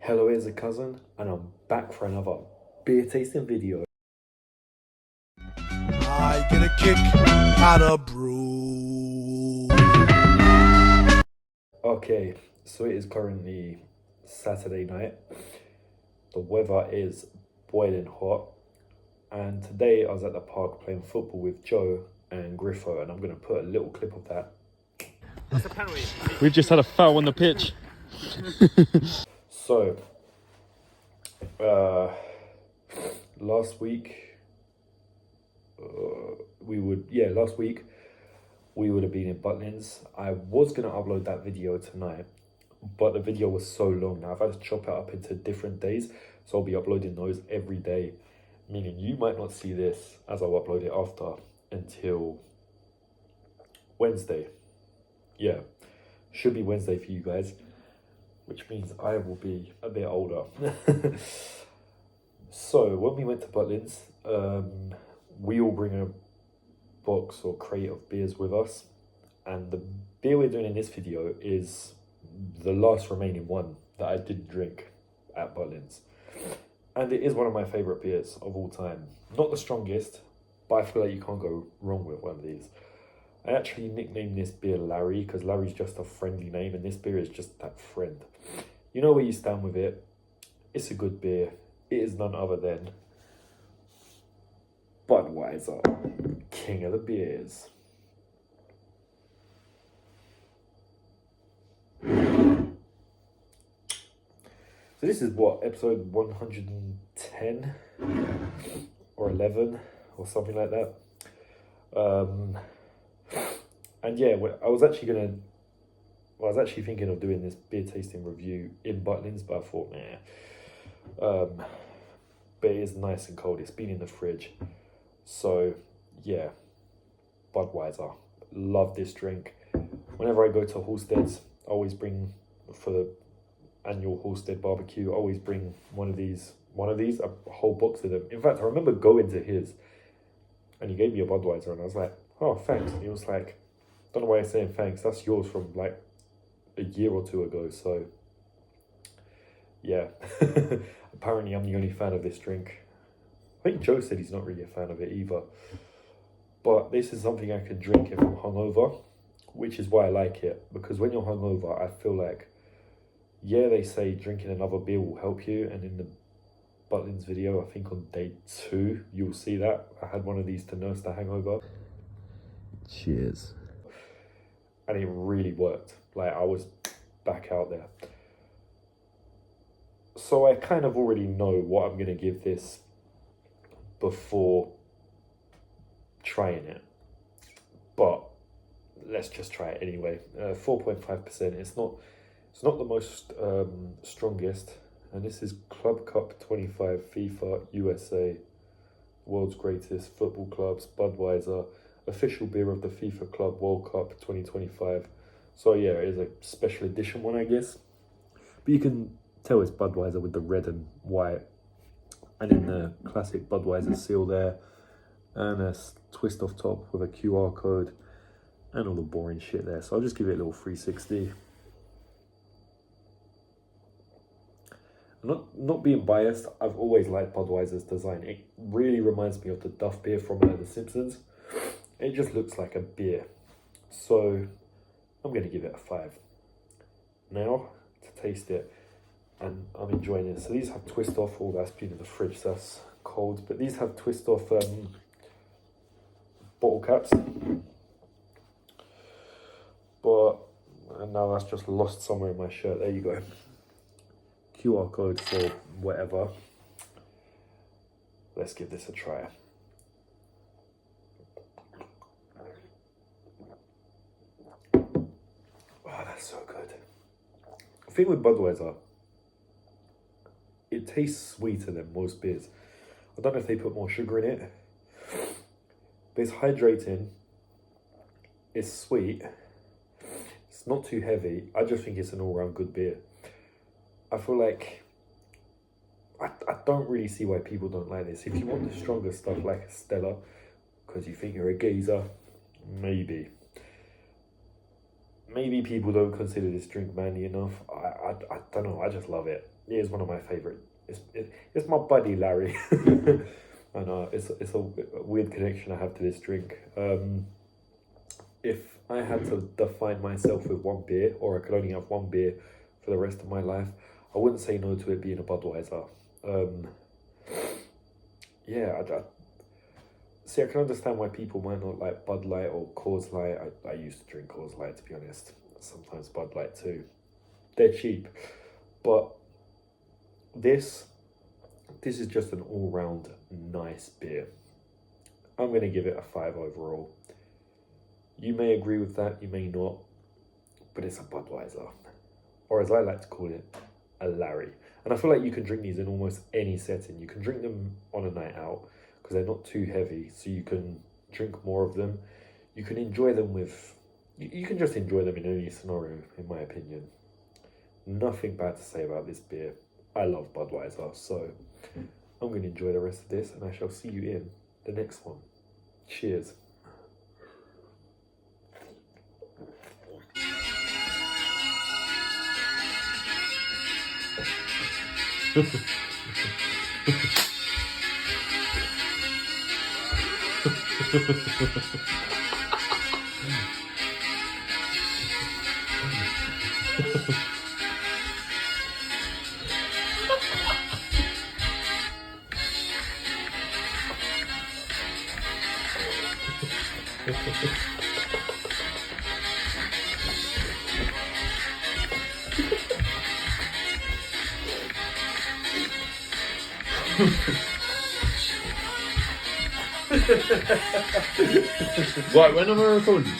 Hello, it's a cousin, and I'm back for another beer tasting video. I get a kick out of brew. Okay, so it is currently Saturday night. The weather is boiling hot, and today I was at the park playing football with Joe and Griffo, and I'm going to put a little clip of that. That's a penalty. We've just had a foul on the pitch. So, last week we would have been in Butlins. I was going to upload that video tonight, but the video was so long now I've had to chop it up into different days, so I'll be uploading those every day, meaning you might not see this as I'll upload it after until Wednesday. Yeah, should be Wednesday for you guys, which means I will be a bit older. So when we went to Butlins, we all bring a box or crate of beers with us, and the beer we're doing in this video is the last remaining one that I didn't drink at Butlins, and it is one of my favourite beers of all time. Not the strongest, but I feel like you can't go wrong with one of these. I actually nicknamed this beer Larry because Larry's just a friendly name, and this beer is just that friend. You know where you stand with it. It's a good beer. It is none other than Budweiser, king of the beers. So this is what, episode 110 or 11 or something like that. And yeah, I was actually thinking of doing this beer tasting review in Butlins, but I thought, nah. But it is nice and cold. It's been in the fridge. So yeah, Budweiser. Love this drink. Whenever I go to Halstead's, I always bring, for the annual Halstead barbecue, I always bring one of these, a whole box of them. In fact, I remember going to his and he gave me a Budweiser and I was like, oh, thanks. And he was like, don't know why I'm saying thanks. That's yours from like a year or two ago. So yeah, apparently I'm the only fan of this drink. I think Joe said he's not really a fan of it either. But this is something I can drink if I'm hungover, which is why I like it. Because when you're hungover, I feel like, yeah, they say drinking another beer will help you. And in the Butlins video, I think on day 2, you'll see that. I had one of these to nurse the hangover. Cheers. And it really worked. Like, I was back out there. So I kind of already know what I'm going to give this before trying it. But let's just try it anyway. 4.5%. It's not the most strongest. And this is Club Cup 25 FIFA USA, World's Greatest Football Clubs, Budweiser, official beer of the FIFA Club World Cup 2025. So yeah, it is a special edition one, I guess. But you can tell it's Budweiser with the red and white. And in the classic Budweiser seal there. And a twist off top with a QR code. And all the boring shit there. So I'll just give it a little 360. Not being biased, I've always liked Budweiser's design. It really reminds me of the Duff beer from The Simpsons. It just looks like a beer. So I'm going to give it a 5. Now, to taste it, and I'm enjoying it. So these have twist off, all that's been in the fridge, so that's cold. But these have twist off bottle caps. And now that's just lost somewhere in my shirt. There you go. QR code for whatever. Let's give this a try. Oh, that's so good. The thing with Budweiser, it tastes sweeter than most beers. I don't know if they put more sugar in it, but it's hydrating. It's sweet. It's not too heavy. I just think it's an all-round good beer. I feel like I don't really see why people don't like this. If you want the stronger stuff like a Stella, because you think you're a geezer, maybe. maybe people don't consider this drink manly enough. I don't know. I just love it. It is one of my favorite. It's my buddy Larry. I know it's a weird connection I have to this drink. If I had to define myself with one beer, or I could only have one beer for the rest of my life, I wouldn't say no to it being a Budweiser. Yeah, see, I can understand why people might not like Bud Light or Coors Light. I used to drink Coors Light, to be honest. Sometimes Bud Light too. They're cheap. But this is just an all-round nice beer. I'm going to give it a 5 overall. You may agree with that, you may not. But it's a Budweiser. Or as I like to call it, a Larry. And I feel like you can drink these in almost any setting. You can drink them on a night out because they're not too heavy, so you can drink more of them. You can enjoy them with... You can just enjoy them in any scenario, in my opinion. Nothing bad to say about this beer. I love Budweiser, so I'm going to enjoy the rest of this, and I shall see you in the next one. Cheers. Right, when am I recording?